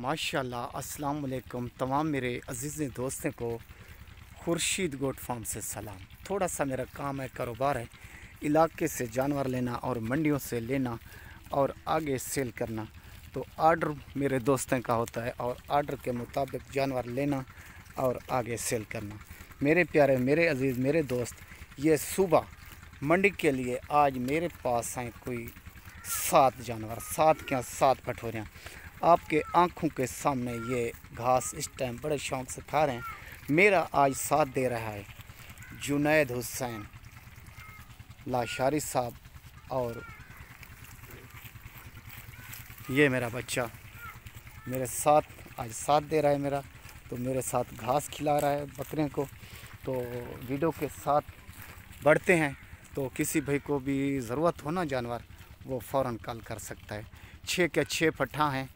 माशाल्लाह अस्सलाम वालेकुम तमाम मेरे अज़ीज़ दोस्तों को खुर्शीद गोट फार्म से सलाम। थोड़ा सा मेरा काम है, कारोबार है, इलाके से जानवर लेना और मंडियों से लेना और आगे सेल करना। तो आर्डर मेरे दोस्तों का होता है और आर्डर के मुताबिक जानवर लेना और आगे सेल करना। मेरे प्यारे, मेरे अज़ीज़, मेरे दोस्त, ये सुबह मंडी के लिए आज मेरे पास हैं कोई 7 जानवर, 7 पठोरियाँ आपके आंखों के सामने। ये घास इस टाइम बड़े शौक़ से खा रहे हैं। मेरा आज साथ दे रहा है जुनैद हुसैन लाशारी साहब, और ये मेरा बच्चा मेरे साथ आज साथ दे रहा है मेरा, तो मेरे साथ घास खिला रहा है बकरियों को। तो वीडियो के साथ बढ़ते हैं। तो किसी भाई को भी ज़रूरत हो ना जानवर, वो फ़ौरन कॉल कर सकता है। 6 के 6 पट्ठा हैं,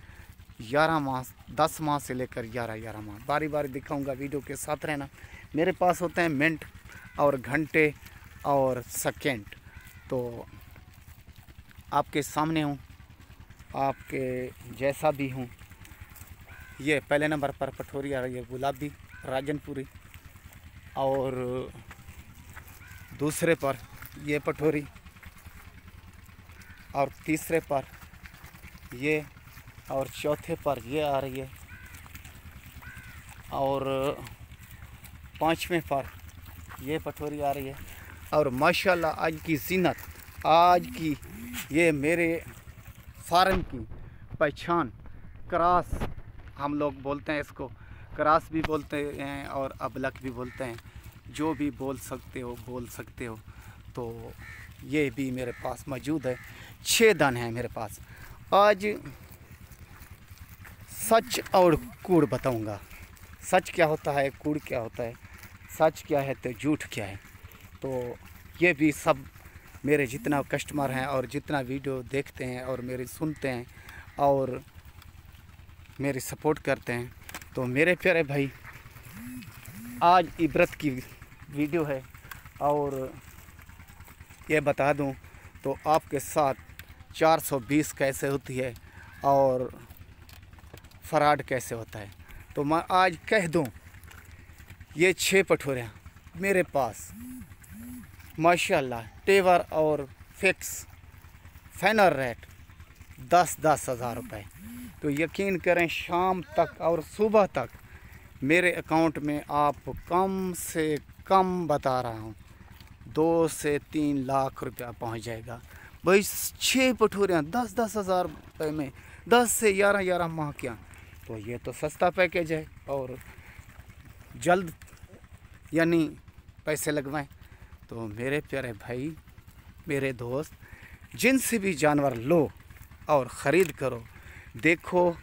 11 माह, 10 माह से लेकर 11 माह। बारी बारी दिखाऊंगा, वीडियो के साथ रहना। मेरे पास होते हैं मिनट और घंटे और सेकेंड। तो आपके सामने हूँ, आपके जैसा भी हूँ। ये पहले नंबर पर पठोरी आ रही है गुलाबी राजनपुरी, और दूसरे पर ये पठोरी, और तीसरे पर ये, और चौथे पर ये आ रही है, और 5वें पर ये पठोरी आ रही है। और माशाल्लाह आज की ज़ीनत, आज की ये मेरे फार्म की पहचान, क्रॉस हम लोग बोलते हैं इसको, क्रॉस भी बोलते हैं और अबलक भी बोलते हैं। जो भी बोल सकते हो बोल सकते हो। तो ये भी मेरे पास मौजूद है। 6 दाने हैं मेरे पास। आज सच और कूड़ बताऊंगा। सच क्या होता है, कूड़ क्या होता है, सच क्या है तो झूठ क्या है। तो ये भी सब मेरे जितना कस्टमर हैं और जितना वीडियो देखते हैं और मेरी सुनते हैं और मेरी सपोर्ट करते हैं। तो मेरे प्यारे भाई, आज इबरत की वीडियो है। और ये बता दूं तो आपके साथ 420 कैसे होती है और फ्रॉड कैसे होता है। तो मैं आज कह दूं, ये 6 पठोरियाँ मेरे पास माशाल्लाह टेवर और फिक्स फाइनल रेट 10-10 हज़ार रुपये। तो यकीन करें, शाम तक और सुबह तक मेरे अकाउंट में आप कम से कम बता रहा हूँ 2 से 3 लाख रुपया पहुँच जाएगा भाई। 6 पठोरियाँ 10-10 हज़ार रुपये में, 10 से 11 माह क्या। तो ये तो सस्ता पैकेज है और जल्द यानी पैसे लगवाएं। तो मेरे प्यारे भाई, मेरे दोस्त, जिनसे भी जानवर लो और ख़रीद करो, देखो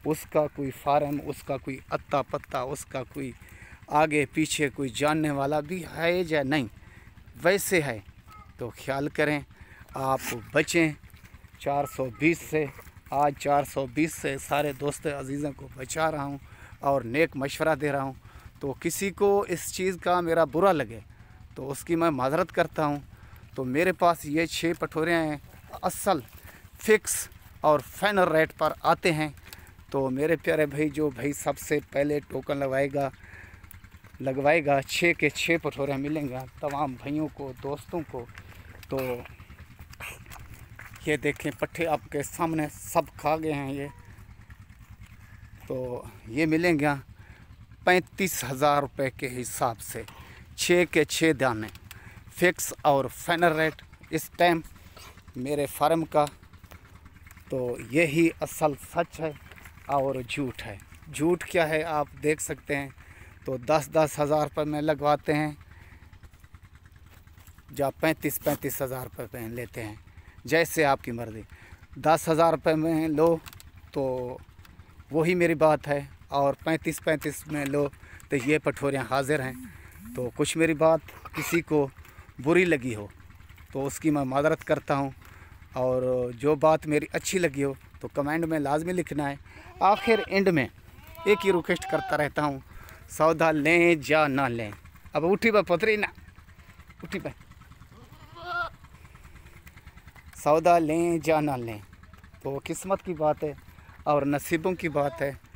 उसका कोई फार्म, उसका कोई अत्ता पत्ता, उसका कोई आगे पीछे कोई जानने वाला भी है या नहीं, वैसे है तो ख्याल करें, आप बचें 420 से। आज 420 से सारे दोस्त अजीज़ों को बचा रहा हूँ और नेक मशवरा दे रहा हूँ। तो किसी को इस चीज़ का मेरा बुरा लगे तो उसकी मैं माज़रत करता हूँ। तो मेरे पास ये 6 पठोरियाँ हैं, असल फिक्स और फाइनल रेट पर आते हैं। तो मेरे प्यारे भाई, जो भाई सबसे पहले टोकन लगवाएगा 6 के 6 पठोरियाँ मिलेंगे तमाम भाइयों को, दोस्तों को। तो ये देखें, पट्ठे आपके सामने सब खा गए हैं ये। तो ये मिलेंगे 35 हज़ार रुपये के हिसाब से, 6 के 6 दाने फिक्स और फाइनल रेट इस टाइम मेरे फार्म का। तो यही असल सच है और झूठ है। झूठ क्या है आप देख सकते हैं। तो 10-10 हज़ार रुपये में लगवाते हैं, जहाँ 35-35 हज़ार रुपये में लेते हैं, जैसे आपकी मर्ज़ी। 10 हज़ार रुपये में लो तो वही मेरी बात है, और 35-35 में लो तो ये पठोरियाँ हाज़िर हैं। तो कुछ मेरी बात किसी को बुरी लगी हो तो उसकी मैं माज़रत करता हूँ, और जो बात मेरी अच्छी लगी हो तो कमेंट में लाजमी लिखना है। आखिर एंड में एक ही रिक्वेस्ट करता रहता हूँ, सौदा लें या ना लें। अब उठी बा पथरी ना, उठी बा, सौदा लें या ना लें तो किस्मत की बात है। और नसीबों की बात है।